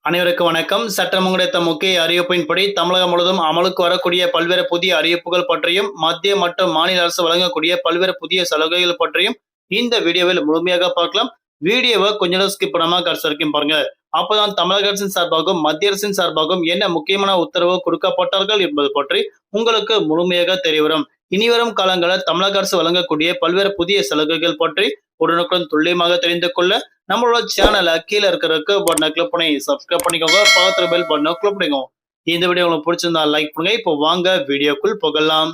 அனைவருக்கும் வணக்கம். சட்டம் கிடைத்த முக்கிய அறிவிப்பின்படி தமிழகம் முழுவதும் அமலுக்கு வரக்கூடிய பல்வேறு புதிய அறிவிப்புகள் பற்றியும், மத்திய மற்றும் மாநில அரசு வழங்கக்கூடிய பல்வேறு புதிய சலுகைகள் பற்றியும் இந்த வீடியோவில் முழுமையாக பார்க்கலாம். வீடியோவை கொஞ்சம் ஸ்கிப் பண்ணாம கடைசி வரைக்கும் பாருங்க. அப்பதான் தமிழக அரசின் சார்பாகவும், மத்திய அரசின் சார்பாகவும் என்ன முக்கியமான உத்தரவு கொடுக்கப்பட்டார்கள் என்பது பற்றி உங்களுக்கு முழுமையாக தெரியவரும். இனிவரும் காலங்களில் தமிழக அரசு வழங்கக்கூடிய பல்வேறு புதிய சலுகைகள் பற்றி உடனுக்குடன் துல்லியமாக தெரிந்து கொள்ள நம்மளோட சேனலை கீழே இருக்கிறதுக்கு பட்டனை கிளிக் பண்ணி சப்ஸ்கிரைப் பண்ணிக்கோங்க. பக்கத்துல பெல் பட்டனை கிளிக் பண்ணிக்கோங்க. இந்த வீடியோ உங்களுக்கு பிடிச்சிருந்தா லைக் பண்ணுங்க. இப்போ வாங்க வீடியோக்குள் போகலாம்.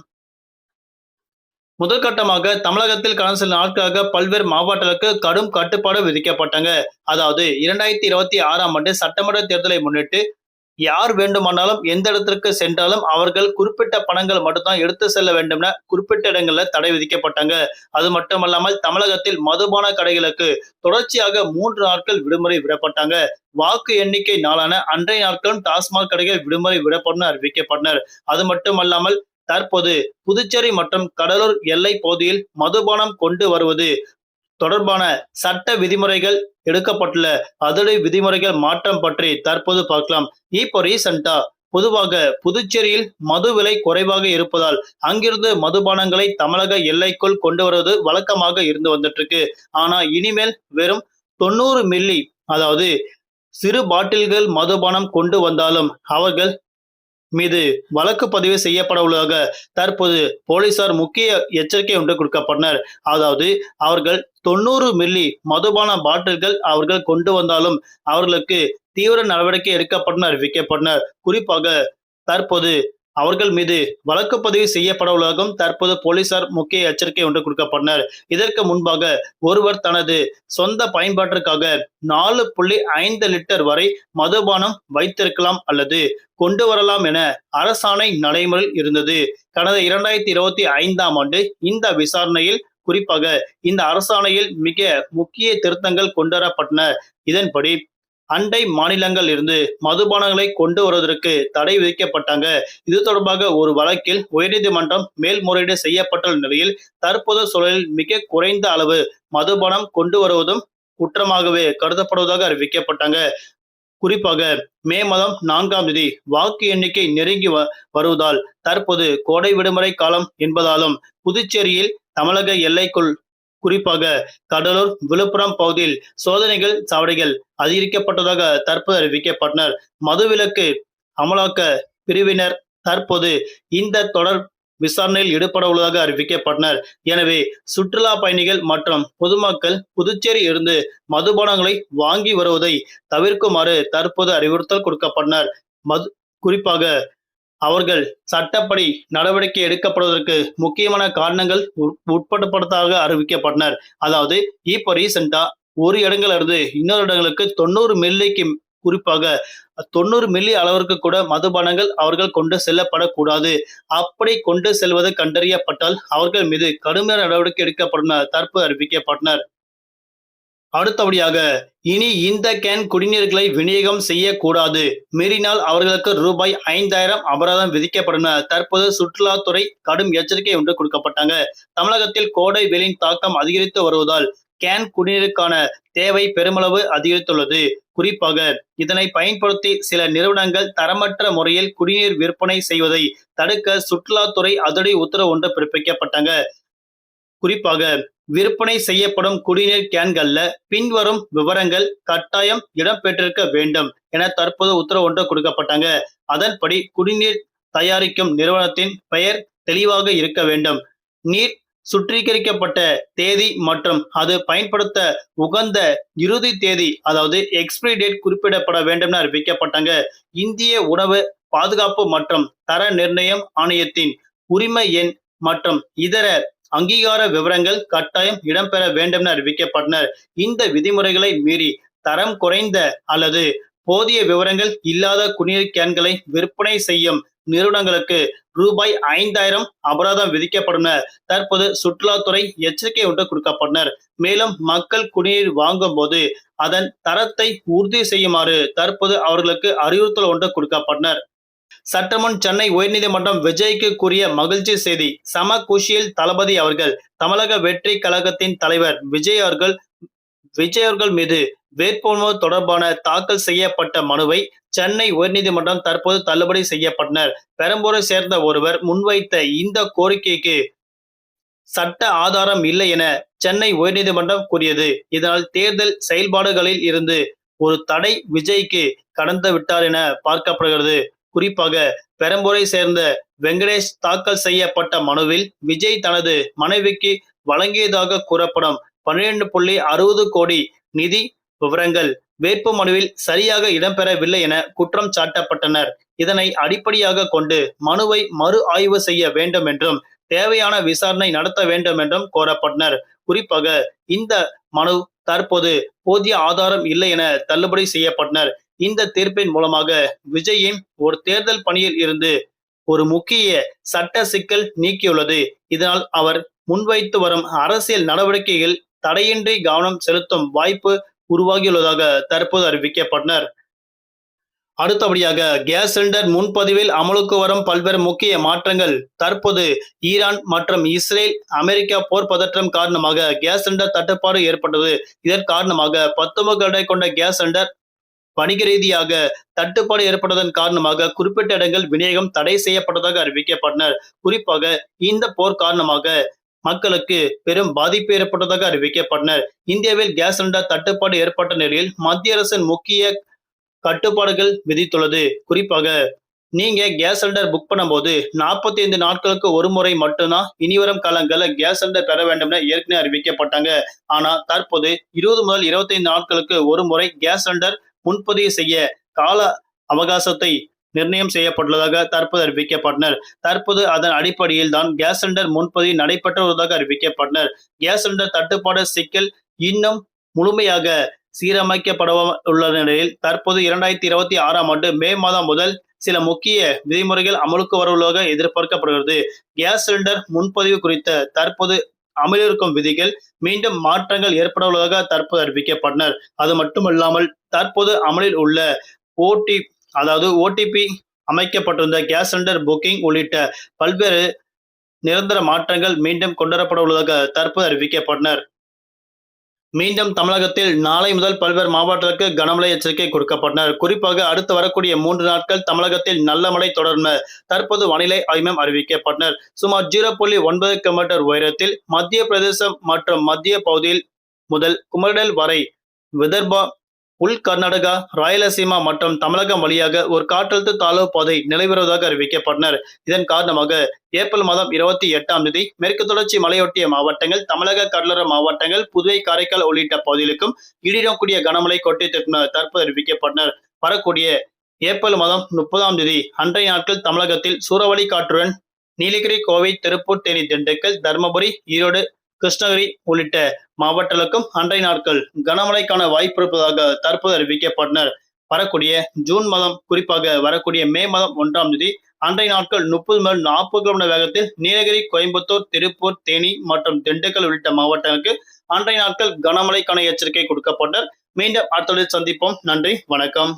முதற்கட்டமாக தமிழகத்தில் கடந்த சில நாட்களாக பல்வேறு மாவட்டங்களுக்கு கடும் கட்டுப்பாடு விதிக்கப்பட்டாங்க. அதாவது 2026ஆம் ஆண்டு சட்டமன்ற தேர்தலை முன்னிட்டு யார் வேண்டுமானாலும் எந்த இடத்திற்கு சென்றாலும் அவர்கள் குறிப்பிட்ட பணங்கள் மட்டும்தான் எடுத்து செல்ல வேண்டும் என குறிப்பிட்ட இடங்கள்ல தடை விதிக்கப்பட்டாங்க. அது மட்டுமல்லாமல் தமிழகத்தில் மதுபான கடைகளுக்கு தொடர்ச்சியாக 3 நாட்கள் விடுமுறை விடப்பட்டாங்க. வாக்கு எண்ணிக்கை நாளான அன்றைய நாட்களும் டாஸ்மாக் கடைகள் விடுமுறை விடப்படும் அறிவிக்கப்பட்டனர். அது மட்டுமல்லாமல் தற்போது புதுச்சேரி மற்றும் கடலூர் எல்லை பகுதியில் மதுபானம் கொண்டு வருவது தொடர்பான சட்ட விதிமுறைகள் எடுக்கப்பட்டுள்ள அதிரடி விதிமுறைகள் மாற்றம் பற்றி தற்போது பார்க்கலாம். இப்போ ரீசெண்டா பொதுவாக புதுச்சேரியில் மது விலை குறைவாக இருப்பதால் அங்கிருந்து மதுபானங்களை தமிழக எல்லைக்குள் கொண்டு வருவது வழக்கமாக இருந்து வந்துட்டு இருக்கு. ஆனா இனிமேல் வெறும் 90 மில்லி, அதாவது சிறு பாட்டில்கள் மதுபானம் கொண்டு வந்தாலும் அவர்கள் மீது வழக்கு பதிவு செய்யப்பட உள்ளதாக தற்போது போலீசார் முக்கிய எச்சரிக்கை ஒன்று கொடுக்கப்பட்டனர். அதாவது அவர்கள் 90 மில்லி மதுபான பாட்டில்கள் அவர்கள் கொண்டு வந்தாலும் அவர்களுக்கு தீவிர நடவடிக்கை எடுக்கப்படும் அறிவிக்கப்பட்டனர். குறிப்பாக தற்போது அவர்கள் மீது வழக்கு பதிவு செய்யப்பட உள்ளதாகவும் தற்போது போலீசார் முக்கிய எச்சரிக்கை ஒன்று கொடுக்கப்பட்டனர். இதற்கு முன்பாக ஒருவர் தனது சொந்த பயன்பாட்டிற்காக 4.5 லிட்டர் வரை மதுபானம் வைத்திருக்கலாம் அல்லது கொண்டு வரலாம் என அரசாணை நடைமுறையில் இருந்தது. கடந்த 2025ஆம் ஆண்டு இந்த விசாரணையில் குறிப்பாக இந்த அரசாணையில் மிக முக்கிய திருத்தங்கள் கொண்டுவரப்பட்டன. இதன்படி அண்டை மாநிலங்கள் இருந்து மதுபானங்களை கொண்டு வருவதற்கு தடை விதிக்கப்பட்டாங்க. இது தொடர்பாக ஒரு வழக்கில் உயர்நீதிமன்றம் மேல்முறையீடு செய்யப்பட்ட நிலையில் தற்போது சூழலில் மிக குறைந்த அளவு மதுபானம் கொண்டு வருவதும் குற்றமாகவே கருதப்படுவதாக அறிவிக்கப்பட்டாங்க. குறிப்பாக மே மாதம் 4ஆம் தேதி வாக்கு எண்ணிக்கை நெருங்கி வருவதால் தற்போது கோடை விடுமுறை காலம் என்பதாலும் புதுச்சேரியில் தமிழக எல்லைக்குள் குறிப்பாக கடலூர், விழுப்புரம் பகுதியில் சோதனைகள் சாவடிகள் அதிகரிக்கப்பட்டதாக தற்போது அறிவிக்கப்பட்டனர். மதுவிலக்கு அமலாக்க பிரிவினர் தற்போது இந்த தொடர் விசாரணையில் ஈடுபட உள்ளதாக அறிவிக்கப்பட்டனர். எனவே சுற்றுலா பயணிகள் மற்றும் பொதுமக்கள் புதுச்சேரி இருந்து மதுபானங்களை வாங்கி வருவதை தவிர்க்குமாறு தற்போது அறிவுறுத்தல் கொடுக்கப்பட்டனர். குறிப்பாக அவர்கள் சட்டப்படி நடவடிக்கை எடுக்கப்படுவதற்கு முக்கியமான காரணங்கள் உட்படுத்தப்பட்டதாக அறிவிக்கப்பட்டனர். அதாவது இப்போ ரீசெண்டா ஒரு இடங்கள்ல இருந்து இன்னொரு இடங்களுக்கு 90 மில்லிக்கு குறிப்பாக 90 மில்லி அளவிற்கு கூட மதுபானங்கள் அவர்கள் கொண்டு செல்லப்படக்கூடாது. அப்படி கொண்டு செல்வது கண்டறியப்பட்டால் அவர்கள் மீது கடுமையான நடவடிக்கை எடுக்கப்படும் தற்போது அறிவிக்கப்பட்டனர். அடுத்தபடியாக இனி இந்த கேன் குடிநீர்களை விநியோகம் செய்யக்கூடாது. மீறினால் அவர்களுக்கு ரூபாய் 5000 அபராதம் விதிக்கப்படும். தற்போது சுற்றுலாத்துறை கடும் எச்சரிக்கை ஒன்று கொடுக்கப்பட்டாங்க. தமிழகத்தில் கோடை வெயிலின் தாக்கம் அதிகரித்து வருவதால் கேன் குடிநீருக்கான தேவை பெருமளவு அதிகரித்துள்ளது. குறிப்பாக இதனை பயன்படுத்தி சில நிறுவனங்கள் தரமற்ற முறையில் குடிநீர் விற்பனை செய்வதை தடுக்க சுற்றுலாத்துறை அதிரடி உத்தரவு ஒன்று பிறப்பிக்கப்பட்டாங்க. குறிப்பாக விற்பனை செய்யப்படும் குடிநீர் கேன்கள்ல பின்வரும் விவரங்கள் கட்டாயம் இடம்பெற்றிருக்க வேண்டும் என தற்போது உத்தரவு ஒன்று கொடுக்கப்பட்டாங்க. அதன்படி குடிநீர் தயாரிக்கும் நிறுவனத்தின் பெயர் தெளிவாக இருக்க வேண்டும். நீர் சுத்திகரிக்கப்பட்ட தேதி மற்றும் அது பயன்படுத்த உகந்த இறுதி தேதி, அதாவது எக்ஸ்பிரி டேட் குறிப்பிடப்பட வேண்டும் என அறிவிக்கப்பட்டாங்க. இந்திய உணவு பாதுகாப்பு மற்றும் தர நிர்ணயம் ஆணையத்தின் உரிமை எண் மற்றும் இதர அங்கீகார விவரங்கள் கட்டாயம் இடம்பெற வேண்டும் என அறிவிக்கப்பட்டனர். இந்த விதிமுறைகளை மீறி தரம் குறைந்த அல்லது போதிய விவரங்கள் இல்லாத குடிநீர் கேன்களை விற்பனை செய்யும் நிறுவனங்களுக்கு ரூபாய் 5000 அபராதம் விதிக்கப்படும். தற்போது சுற்றுலாத்துறை எச்சரிக்கை ஒன்று கொடுக்கப்பட்டனர். மேலும் மக்கள் குடிநீர் வாங்கும் போது அதன் தரத்தை உறுதி செய்யுமாறு தற்போது அவர்களுக்கு அறிவுறுத்தல் ஒன்று கொடுக்கப்பட்டனர். சற்றுமுன் சென்னை உயர்நீதிமன்றம் விஜய்க்கு கூறிய மகிழ்ச்சி செய்தி. சம குஷியில் தளபதி அவர்கள். தமிழக வெற்றி கழகத்தின் தலைவர் விஜய் அவர்கள் விஜய் அவர்கள் மீது வேட்புமனு தொடர்பான தாக்கல் செய்யப்பட்ட மனுவை சென்னை உயர்நீதிமன்றம் தற்போது தள்ளுபடி செய்யப்பட்டனர். பெரம்பூரை சேர்ந்த ஒருவர் முன்வைத்த இந்த கோரிக்கைக்கு சட்ட ஆதாரம் இல்லை என சென்னை உயர்நீதிமன்றம் கூறியது. இதனால் தேர்தல் செயல்பாடுகளில் இருந்து ஒரு தடை விஜய்க்கு கடந்து விட்டார் என பார்க்கப்படுகிறது. குறிப்பாக பெரம்பூரை சேர்ந்த வெங்கடேஷ் தாக்கல் செய்யப்பட்ட மனுவில் விஜய் தனது மனைவிக்கு வழங்கியதாக கூறப்படும் 12.60 கோடி நிதி விவரங்கள் வேட்பு மனுவில் சரியாக இடம்பெறவில்லை என குற்றம் சாட்டப்பட்டனர். இதனை அடிப்படையாக கொண்டு மனுவை மறு ஆய்வு செய்ய வேண்டும் என்றும் தேவையான விசாரணை நடத்த வேண்டும் என்றும் கோரப்பட்டனர். குறிப்பாக இந்த மனு தற்போது போதிய ஆதாரம் இல்லை என தள்ளுபடி செய்யப்பட்டனர். இந்த தீர்ப்பின் மூலமாக விஜயின் ஒரு தேர்தல் பணியில் இருந்து ஒரு முக்கிய சட்ட சிக்கல் நீக்கியுள்ளது. இதனால் அவர் முன்வைத்து வரும் அரசியல் நடவடிக்கைகள் தடையின்றி கவனம் செலுத்தும் வாய்ப்பு உருவாகியுள்ளதாக தற்போது அறிவிக்கப்பட்டனர். அடுத்தபடியாக கேஸ் சிலிண்டர் முன்பதிவில் அமலுக்கு வரும் பல்வேறு முக்கிய மாற்றங்கள். தற்போது ஈரான் மற்றும் இஸ்ரேல் அமெரிக்கா போர் பதற்றம் காரணமாக கேஸ் சிலிண்டர் தட்டுப்பாடு ஏற்பட்டது. இதன் காரணமாக 19 எடை கொண்ட கேஸ் சிலிண்டர் வணிக ரீதியாக தட்டுப்பாடு ஏற்பட்டதன் காரணமாக குறிப்பிட்ட இடங்கள் விநியோகம் தடை செய்யப்பட்டதாக அறிவிக்கப்பட்டனர். குறிப்பாக இந்த போர் காரணமாக மக்களுக்கு பெரும் பாதிப்பு ஏற்பட்டதாக அறிவிக்கப்பட்டனர். இந்தியாவில் கேஸ் சிலிண்டர் தட்டுப்பாடு ஏற்பட்ட நிலையில் மத்திய அரசின் முக்கிய கட்டுப்பாடுகள் விதித்துள்ளது. குறிப்பாக நீங்க கேஸ் சிலிண்டர் புக் பண்ணும்போது 45 நாட்களுக்கு ஒரு முறை மட்டும்தான் இனிவரும் காலங்களில் கேஸ் சிலிண்டர் பெற வேண்டும் என ஏற்கனவே அறிவிக்கப்பட்டாங்க. ஆனா தற்போது 20 முதல் 25 நாட்களுக்கு ஒரு முறை கேஸ் சிலிண்டர் முன்பதிவு செய்ய கால அவகாசத்தை நிர்ணயம் செய்யப்பட்டுள்ளதாக தற்போது அறிவிக்கப்பட்டனர். தற்போது அதன் அடிப்படையில் தான் கேஸ் சிலிண்டர் முன்பதிவு நடைபெற்று வருவதாக அறிவிக்கப்பட்டனர். கேஸ் சிலிண்டர் தட்டுப்பாடு சிக்கல் இன்னும் முழுமையாக சீரமைக்கப்பட உள்ள நிலையில் தற்போது 2026ஆம் ஆண்டு மே மாதம் முதல் சில முக்கிய விதிமுறைகள் அமலுக்கு வரவுள்ளதாக எதிர்பார்க்கப்படுகிறது. கேஸ் சிலிண்டர் முன்பதிவு குறித்த தற்போது அமலில் இருக்கும் விதிகள் மீண்டும் மாற்றங்கள் ஏற்பட உள்ளதாக தற்போது அறிவிக்கப்பட்டனர். அது மட்டுமல்லாமல் தற்போது அமலில் உள்ள ஓடிபி அமைக்கப்பட்டிருந்த கேஸ் சிலிண்டர் புக்கிங் உள்ளிட்ட பல்வேறு நிரந்தர மாற்றங்கள் மீண்டும் கொண்டுவரப்பட உள்ளதாக தற்போது அறிவிக்கப்பட்டனர். மீண்டும் தமிழகத்தில் நாளை முதல் பல்வேறு மாவட்டங்களுக்கு கனமழை எச்சரிக்கை கொடுக்கப்பட்டனர். குறிப்பாக அடுத்து வரக்கூடிய 3 நாட்கள் தமிழகத்தில் நல்ல மழை தொடரும் தற்போது வானிலை ஆய்வு மையம் அறிவிக்கப்பட்டனர். சுமார் 0.9 கிலோமீட்டர் உயரத்தில் மத்திய பிரதேசம் மற்றும் மத்திய பகுதியில் முதல் குமரிடல் வரை விதர்பா, உள் கர்நாடகா, ராயலசீமா மற்றும் தமிழகம் வழியாக ஒரு காற்றழுத்த தாழ்வு பாதை நிலவுவதாக அறிவிக்கப்பட்டனர். இதன் காரணமாக ஏப்ரல் மாதம் 28ஆம் தேதி மேற்கு தொடர்ச்சி மலையொட்டிய மாவட்டங்கள், தமிழக கடலோர மாவட்டங்கள், புதுவை, காரைக்கால் உள்ளிட்ட பகுதிகளுக்கும் இடியுடன் கூடிய கனமழை கொட்டித்திருக்கும் தற்போது அறிவிக்கப்பட்டனர். வரக்கூடிய ஏப்ரல் மாதம் 30ஆம் தேதி அன்றைய நாட்கள் தமிழகத்தில் சூறாவளி காற்றுடன் நீலகிரி, கோவை, திருப்பூர், தேனி, திண்டுக்கல், தருமபுரி, ஈரோடு, கிருஷ்ணகிரி உள்ளிட்ட மாவட்டங்களுக்கும் அன்றைய நாட்கள் கனமழைக்கான வாய்ப்பு இருப்பதாக தற்போது அறிவிக்கப்பட்டனர். வரக்கூடிய ஜூன் மாதம், குறிப்பாக வரக்கூடிய மே மாதம் 1ஆம் தேதி அன்றைய நாட்கள் 30 முதல் 40 கிலோமீட்டர் வேகத்தில் நீலகிரி, கோயம்புத்தூர், திருப்பூர், தேனி மற்றும் திண்டுக்கல் உள்ளிட்ட மாவட்டங்களுக்கு அன்றைய நாட்கள் கனமழைக்கான எச்சரிக்கை கொடுக்கப்பட்டனர். மீண்டும் அடுத்த சந்திப்போம். நன்றி, வணக்கம்.